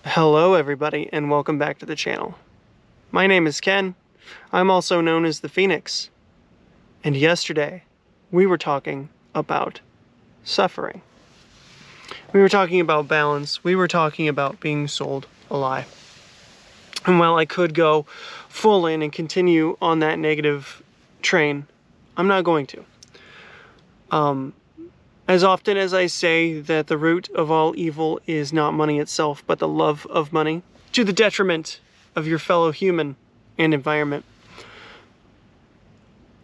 Hello everybody and welcome back to the channel. My name is Ken. I'm also known as the Phoenix. And yesterday we were talking about suffering. We were talking about balance. We were talking about being sold a lie. And while I could go full in and continue on that negative train, I'm not going to. As often as I say that the root of all evil is not money itself, but the love of money, to the detriment of your fellow human and environment,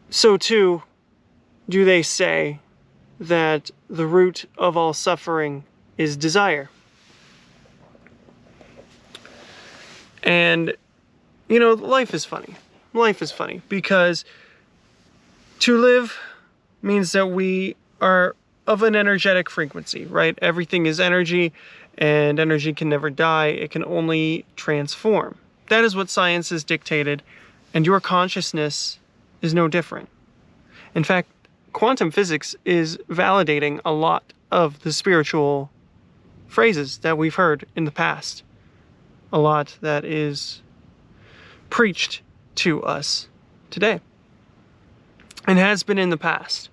so too do they say that the root of all suffering is desire. And, life is funny. Life is funny because to live means that we are of an energetic frequency, right? Everything is energy, and energy can never die. It can only transform. That is what science has dictated, and your consciousness is no different. In fact, quantum physics is validating a lot of the spiritual phrases that we've heard in the past. A lot that is preached to us today, and has been in the past.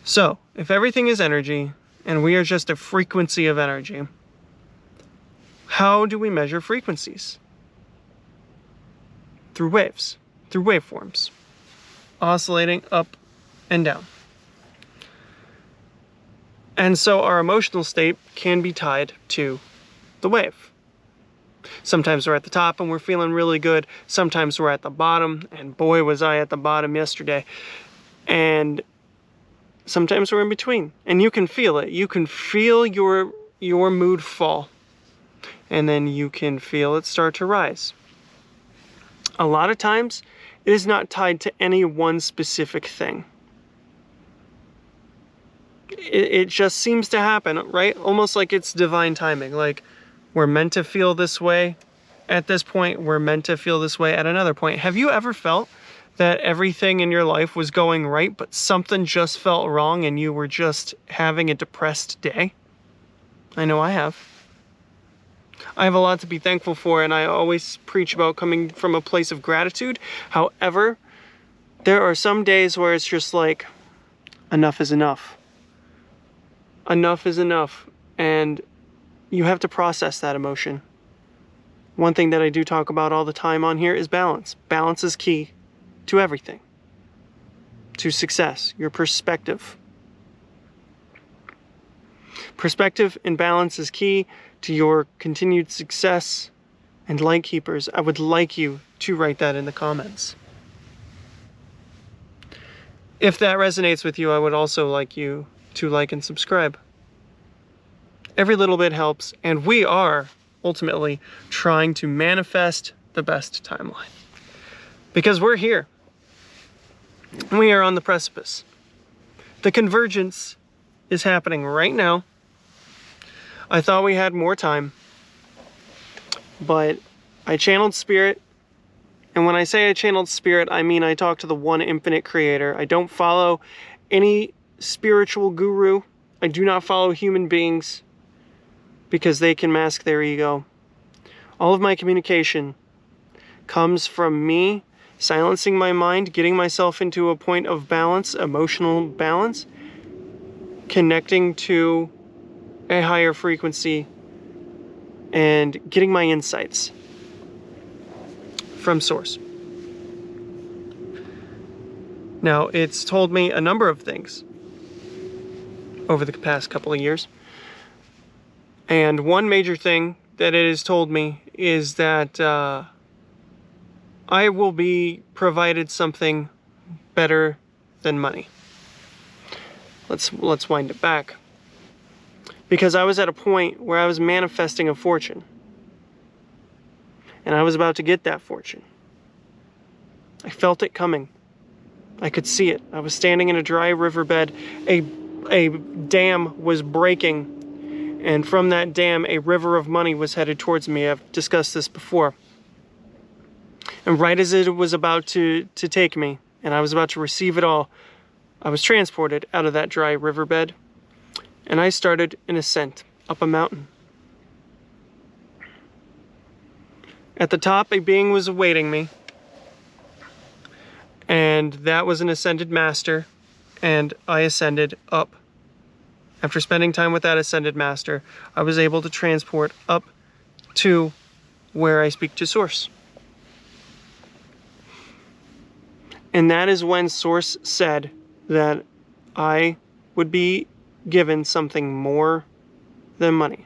So, if everything is energy, and we are just a frequency of energy, how do we measure frequencies? Through waves, through waveforms, oscillating up and down. And so our emotional state can be tied to the wave. Sometimes we're at the top and we're feeling really good. Sometimes we're at the bottom, and boy was I at the bottom yesterday. And sometimes we're in between, and you can feel it. You can feel your mood fall, and then you can feel it start to rise. A lot of times, it is not tied to any one specific thing. It just seems to happen, right? Almost like it's divine timing. Like, we're meant to feel this way at this point. We're meant to feel this way at another point. Have you ever felt that everything in your life was going right, but something just felt wrong and you were just having a depressed day? I know I have. I have a lot to be thankful for, and I always preach about coming from a place of gratitude. However, there are some days where it's just like, enough is enough. Enough is enough, and you have to process that emotion. One thing that I do talk about all the time on here is balance. Balance is key to everything, to success, your perspective. Perspective and balance is key to your continued success. And light keepers, I would like you to write that in the comments. If that resonates with you, I would also like you to like and subscribe. Every little bit helps, and we are ultimately trying to manifest the best timeline. Because we're here. We are on the precipice. The convergence is happening right now. I thought we had more time, but I channeled spirit. And when I say I channeled spirit, I mean I talk to the one infinite creator. I don't follow any spiritual guru. I do not follow human beings because they can mask their ego. All of my communication comes from me silencing my mind, getting myself into a point of balance, emotional balance, connecting to a higher frequency, and getting my insights from source. Now, it's told me a number of things over the past couple of years. And one major thing that it has told me is that I will be provided something better than money. Let's wind it back. Because I was at a point where I was manifesting a fortune. And I was about to get that fortune. I felt it coming. I could see it. I was standing in a dry riverbed. A dam was breaking. And from that dam, a river of money was headed towards me. I've discussed this before. And right as it was about to take me, and I was about to receive it all, I was transported out of that dry riverbed, and I started an ascent up a mountain. At the top, a being was awaiting me, and that was an ascended master, and I ascended up. After spending time with that ascended master, I was able to transport up to where I speak to Source. And that is when Source said that I would be given something more than money.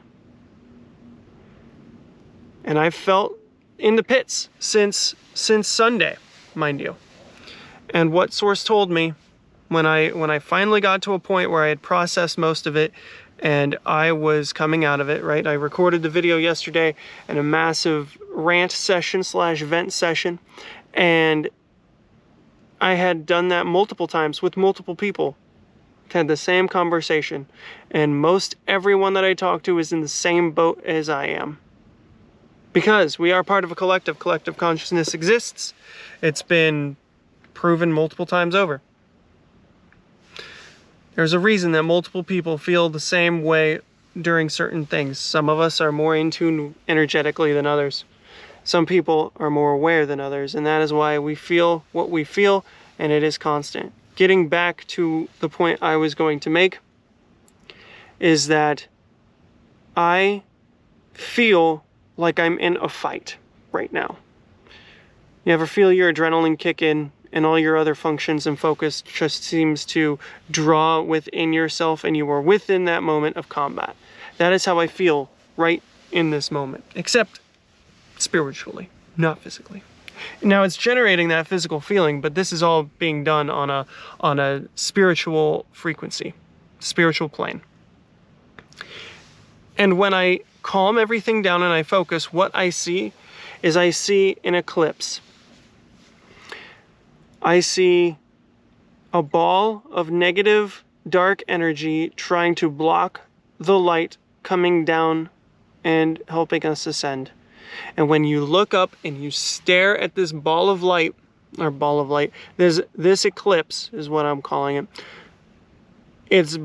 And I felt in the pits since Sunday, mind you. And what Source told me when I finally got to a point where I had processed most of it and I was coming out of it, right? I recorded the video yesterday in a massive rant session / vent session, and I had done that multiple times with multiple people. Had the same conversation, and most everyone that I talk to is in the same boat as I am. Because we are part of a collective. Collective consciousness exists. It's been proven multiple times over. There's a reason that multiple people feel the same way during certain things. Some of us are more in tune energetically than others. Some people are more aware than others, and that is why we feel what we feel, and it is constant. Getting back to the point I was going to make is that I feel like I'm in a fight right now. You ever feel your adrenaline kick in and all your other functions and focus just seems to draw within yourself and you are within that moment of combat? That is how I feel right in this moment, except spiritually, not physically. Now it's generating that physical feeling, but this is all being done on a spiritual frequency, spiritual plane. And when I calm everything down and I focus, what I see is I see an eclipse. I see a ball of negative, dark energy trying to block the light coming down and helping us ascend. And when you look up and you stare at this ball of light, there's this eclipse is what I'm calling it. It's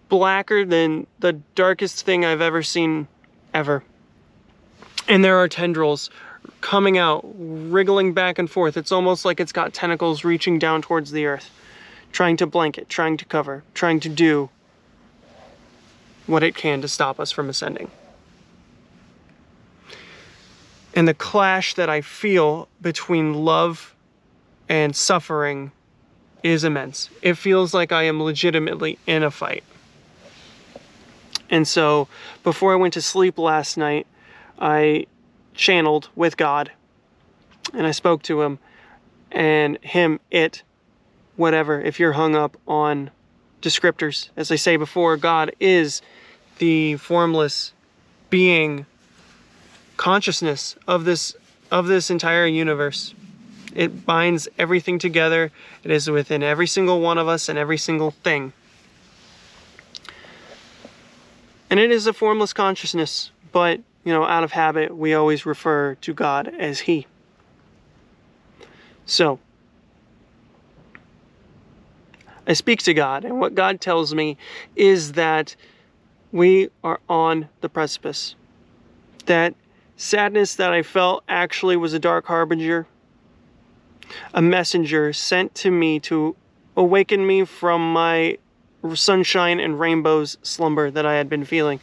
blacker than the darkest thing I've ever seen, ever. And there are tendrils coming out, wriggling back and forth. It's almost like it's got tentacles reaching down towards the earth, trying to blanket, trying to cover, trying to do what it can to stop us from ascending. And the clash that I feel between love and suffering is immense. It feels like I am legitimately in a fight. And so before I went to sleep last night, I channeled with God and I spoke to him, and him, it, whatever. If you're hung up on descriptors, as I say before, God is the formless being consciousness of this entire universe. It binds everything together. It is within every single one of us and every single thing. And it is a formless consciousness, but out of habit, we always refer to God as He. So, I speak to God, and what God tells me is that we are on the precipice. That sadness that I felt actually was a dark harbinger, a messenger sent to me to awaken me from my sunshine and rainbows slumber that I had been feeling.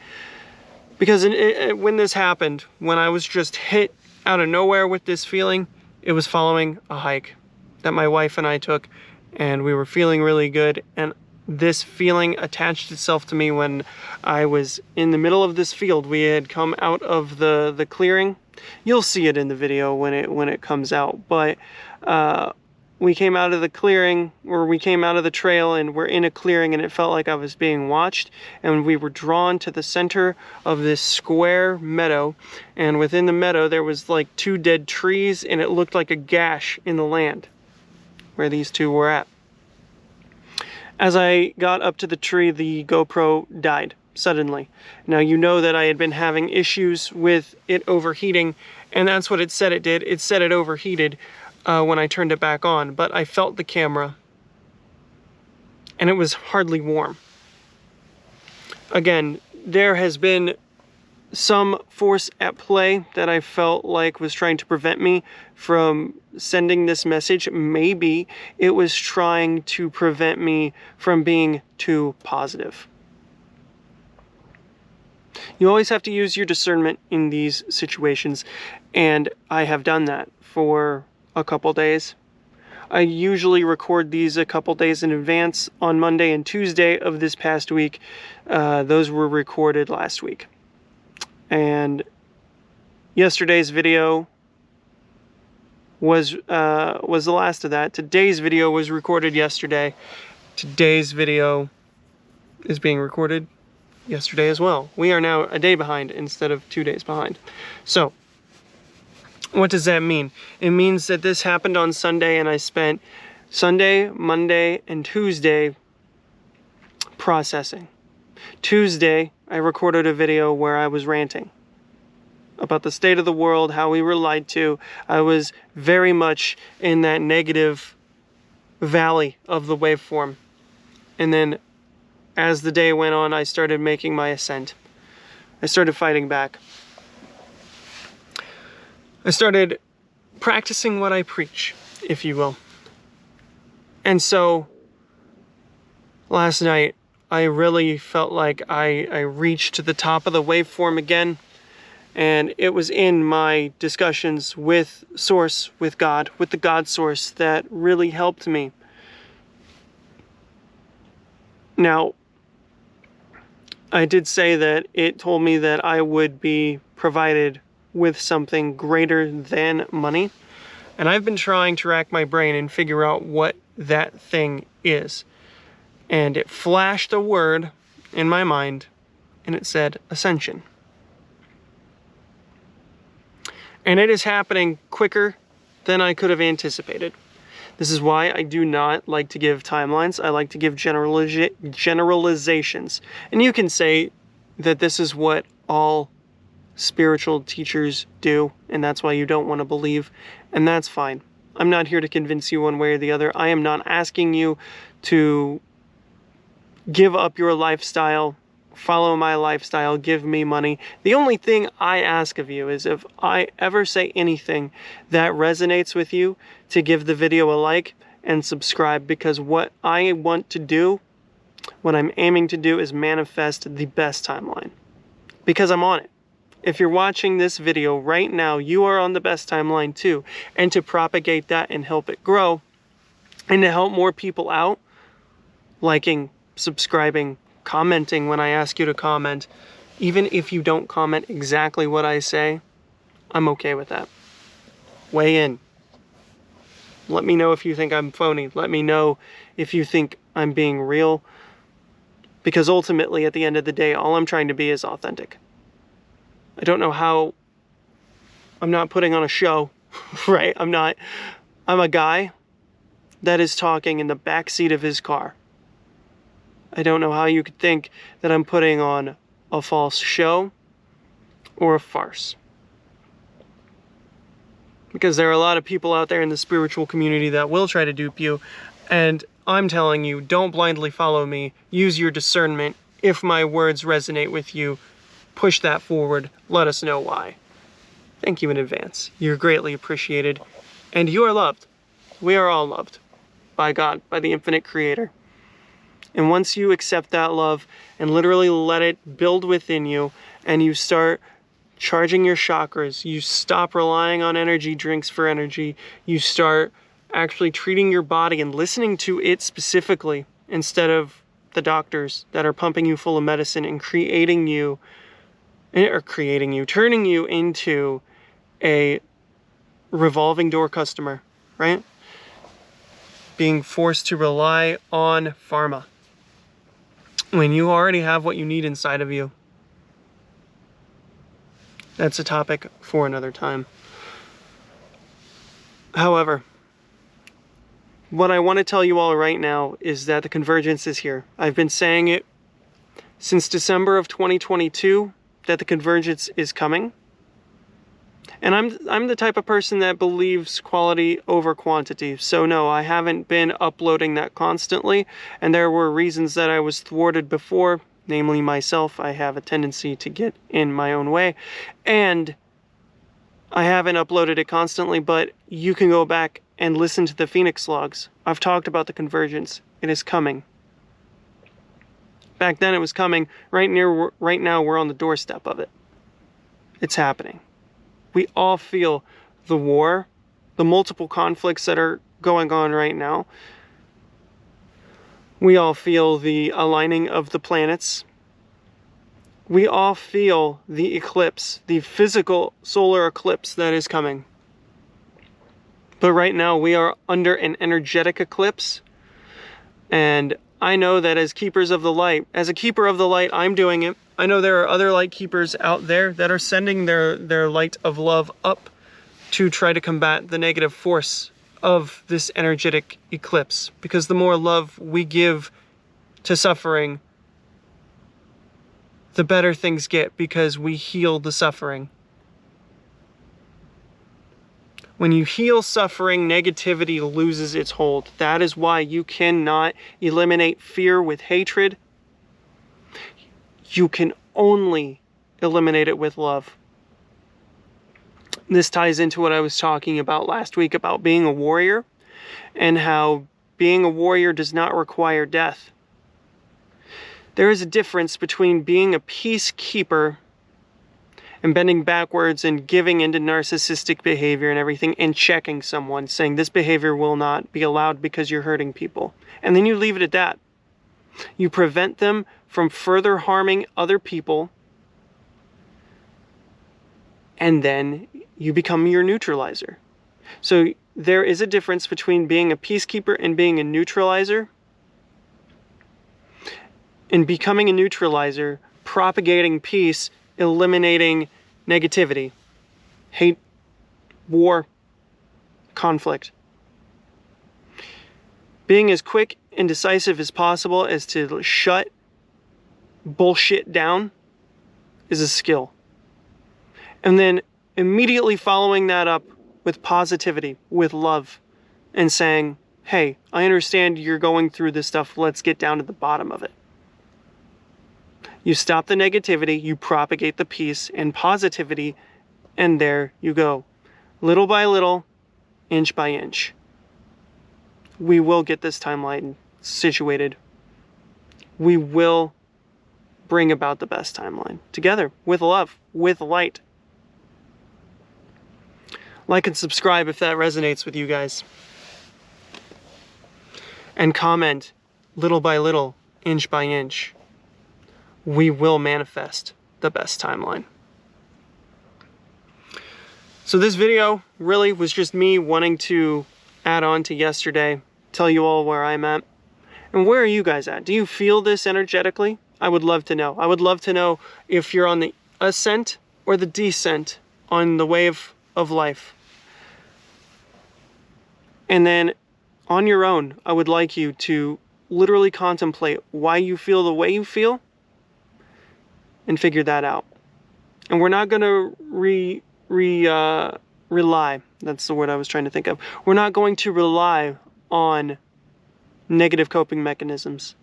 Because when this happened, when I was just hit out of nowhere with this feeling, it was following a hike that my wife and I took, and we were feeling really good, and this feeling attached itself to me when I was in the middle of this field. We had come out of the clearing. You'll see it in the video when it comes out, but we came out of the clearing, or we came out of the trail, and we're in a clearing, and it felt like I was being watched, and we were drawn to the center of this square meadow, and within the meadow there was like 2 dead trees, and it looked like a gash in the land where these 2 were at. As I got up to the tree, the GoPro died suddenly. Now you know that I had been having issues with it overheating, and that's what it said it did. It said it overheated when I turned it back on, but I felt the camera and it was hardly warm. Again, there has been some force at play that I felt like was trying to prevent me from sending this message. Maybe it was trying to prevent me from being too positive. You always have to use your discernment in these situations, and I have done that for a couple days. I usually record these a couple days in advance. On Monday and Tuesday of this past week, those were recorded last week. And yesterday's video was the last of that. Today's video was recorded yesterday. Today's video is being recorded yesterday as well. We are now a day behind instead of 2 days behind. So, what does that mean? It means that this happened on Sunday, and I spent Sunday, Monday, and Tuesday processing. Tuesday, I recorded a video where I was ranting about the state of the world, how we were lied to. I was very much in that negative valley of the waveform. And then as the day went on, I started making my ascent. I started fighting back. I started practicing what I preach, if you will. And so last night, I really felt like I reached to the top of the waveform again. And it was in my discussions with Source, with God, with the God Source, that really helped me. Now, I did say that it told me that I would be provided with something greater than money. And I've been trying to rack my brain and figure out what that thing is. And it flashed a word in my mind, and it said ascension. And it is happening quicker than I could have anticipated. This is why I do not like to give timelines. I like to give generalizations. And you can say that this is what all spiritual teachers do, and that's why you don't want to believe, and that's fine. I'm not here to convince you one way or the other. I am not asking you to give up your lifestyle, follow my lifestyle, give me money. The only thing I ask of you is if I ever say anything that resonates with you, to give the video a like and subscribe, because what I want to do, what I'm aiming to do, is manifest the best timeline, because I'm on it. If you're watching this video right now, you are on the best timeline too. And to propagate that and help it grow, and to help more people out, liking, subscribing, commenting when I ask you to comment, even if you don't comment exactly what I say, I'm okay with that. Weigh in. Let me know if you think I'm phony. Let me know if you think I'm being real. Because ultimately, at the end of the day, all I'm trying to be is authentic. I don't know how. I'm not putting on a show, right? I'm a guy that is talking in the backseat of his car. I don't know how you could think that I'm putting on a false show or a farce. Because there are a lot of people out there in the spiritual community that will try to dupe you. And I'm telling you, don't blindly follow me. Use your discernment. If my words resonate with you, push that forward. Let us know why. Thank you in advance. You're greatly appreciated. And you are loved. We are all loved by God, by the infinite creator. And once you accept that love and literally let it build within you, and you start charging your chakras, you stop relying on energy drinks for energy, you start actually treating your body and listening to it specifically instead of the doctors that are pumping you full of medicine and turning you into a revolving door customer, right? Being forced to rely on pharma when you already have what you need inside of you. That's a topic for another time. However, what I want to tell you all right now is that the convergence is here. I've been saying it since December of 2022 that the convergence is coming. And I'm the type of person that believes quality over quantity. So no, I haven't been uploading that constantly. And there were reasons that I was thwarted before namely myself. I have a tendency to get in my own way, and I haven't uploaded it constantly, but you can go back and listen to the Phoenix logs. I've talked about the convergence. It is coming. Back then it was coming. Right now we're on the doorstep of it. It's happening. We all feel the war, the multiple conflicts that are going on right now. We all feel the aligning of the planets. We all feel the eclipse, the physical solar eclipse that is coming. But right now we are under an energetic eclipse. And I know that as keepers of the light, as a keeper of the light, I'm doing it. I know there are other light keepers out there that are sending their light of love up to try to combat the negative force of this energetic eclipse. Because the more love we give to suffering, the better things get, because we heal the suffering. When you heal suffering, negativity loses its hold. That is why you cannot eliminate fear with hatred. You can only eliminate it with love. This ties into what I was talking about last week about being a warrior, and how being a warrior does not require death. There is a difference between being a peacekeeper and bending backwards and giving into narcissistic behavior and everything, and checking someone, saying this behavior will not be allowed because you're hurting people. And then you leave it at that. You prevent them from further harming other people, and then you become your neutralizer. So there is a difference between being a peacekeeper and being a neutralizer. And becoming a neutralizer, propagating peace, eliminating negativity, hate, war, conflict. Being as quick and decisive as possible as to shut bullshit down is a skill. And then immediately following that up with positivity, with love, and saying, hey, I understand you're going through this stuff. Let's get down to the bottom of it. You stop the negativity, you propagate the peace and positivity, and there you go. Little by little, inch by inch. We will get this timeline situated. We will bring about the best timeline. Together, with love, with light. Like and subscribe if that resonates with you guys. And comment, little by little, inch by inch. We will manifest the best timeline. So this video really was just me wanting to add on to yesterday, tell you all where I'm at. And where are you guys at? Do you feel this energetically? I would love to know. I would love to know if you're on the ascent or the descent on the wave of life. And then on your own, I would like you to literally contemplate why you feel the way you feel, and figure that out. And we're not going to rely, that's the word I was trying to think of. We're not going to rely on negative coping mechanisms.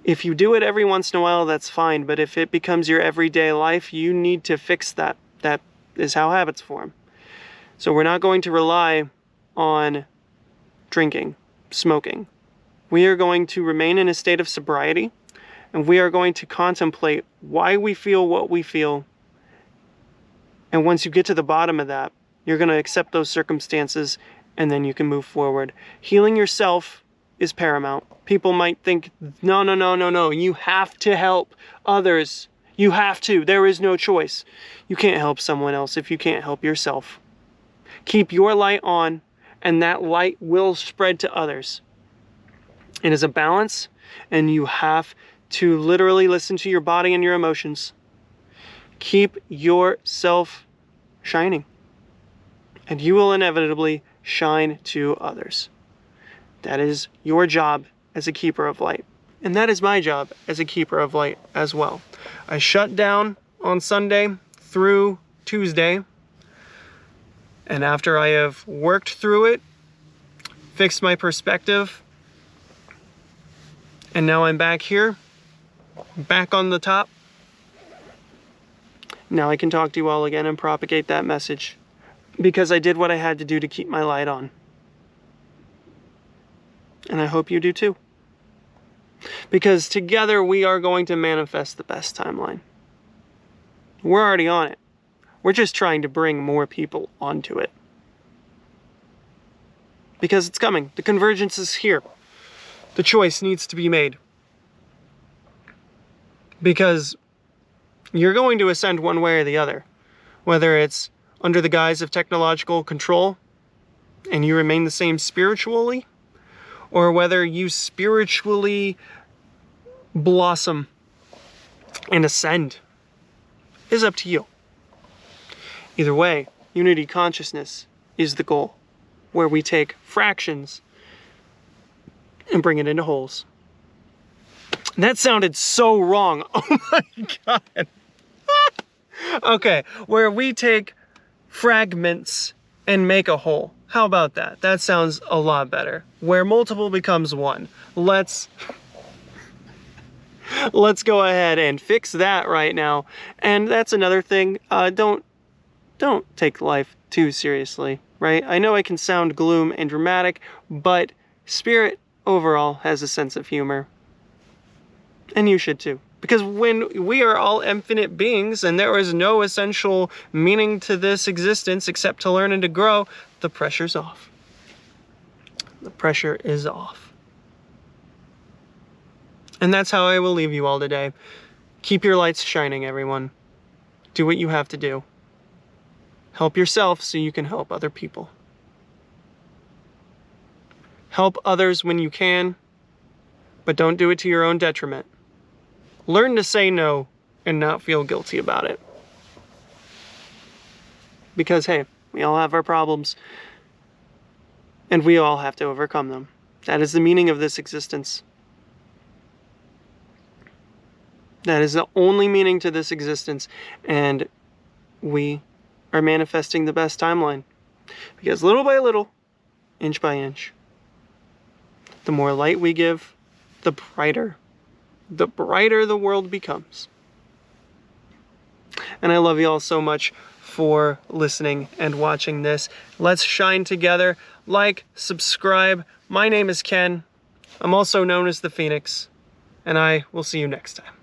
If you do it every once in a while, that's fine. But if it becomes your everyday life, you need to fix that. That is how habits form. So we're not going to rely on drinking, smoking. We are going to remain in a state of sobriety. And we are going to contemplate why we feel what we feel. And once you get to the bottom of that, you're going to accept those circumstances, and then you can move forward. Healing yourself is paramount. People might think, no, you have to help others. You have to. There is no choice. You can't help someone else if you can't help yourself. Keep your light on, and that light will spread to others. It is a balance, and you have to literally listen to your body and your emotions. Keep yourself shining, and you will inevitably shine to others. That is your job as a keeper of light. And that is my job as a keeper of light as well. I shut down on Sunday through Tuesday, and after I have worked through it, fixed my perspective, And now I'm back here, back on the top. Now I can talk to you all again and propagate that message, because I did what I had to do to keep my light on. And I hope you do too. Because together we are going to manifest the best timeline. We're already on it. We're just trying to bring more people onto it. Because it's coming. The convergence is here. The choice needs to be made. Because you're going to ascend one way or the other. Whether it's under the guise of technological control and you remain the same spiritually, or whether you spiritually blossom and ascend, is up to you. Either way, unity consciousness is the goal, where we take fractions and bring it into wholes. That sounded so wrong. Oh my God. Okay, where we take fragments and make a whole. How about that? That sounds a lot better. Where multiple becomes one. Let's go ahead and fix that right now. And that's another thing. Don't take life too seriously, right? I know I can sound gloom and dramatic, but spirit overall has a sense of humor. And you should too. Because when we are all infinite beings and there is no essential meaning to this existence except to learn and to grow, the pressure's off. The pressure is off. And that's how I will leave you all today. Keep your lights shining, everyone. Do what you have to do. Help yourself so you can help other people. Help others when you can, but don't do it to your own detriment. Learn to say no and not feel guilty about it. Because, hey, we all have our problems, and we all have to overcome them. That is the meaning of this existence. That is the only meaning to this existence, and we are manifesting the best timeline. Because little by little, inch by inch, the more light we give, the brighter the world becomes. And I love you all so much for listening and watching this. Let's shine together. Like, subscribe. My name is Ken. I'm also known as the Phoenix, and I will see you next time.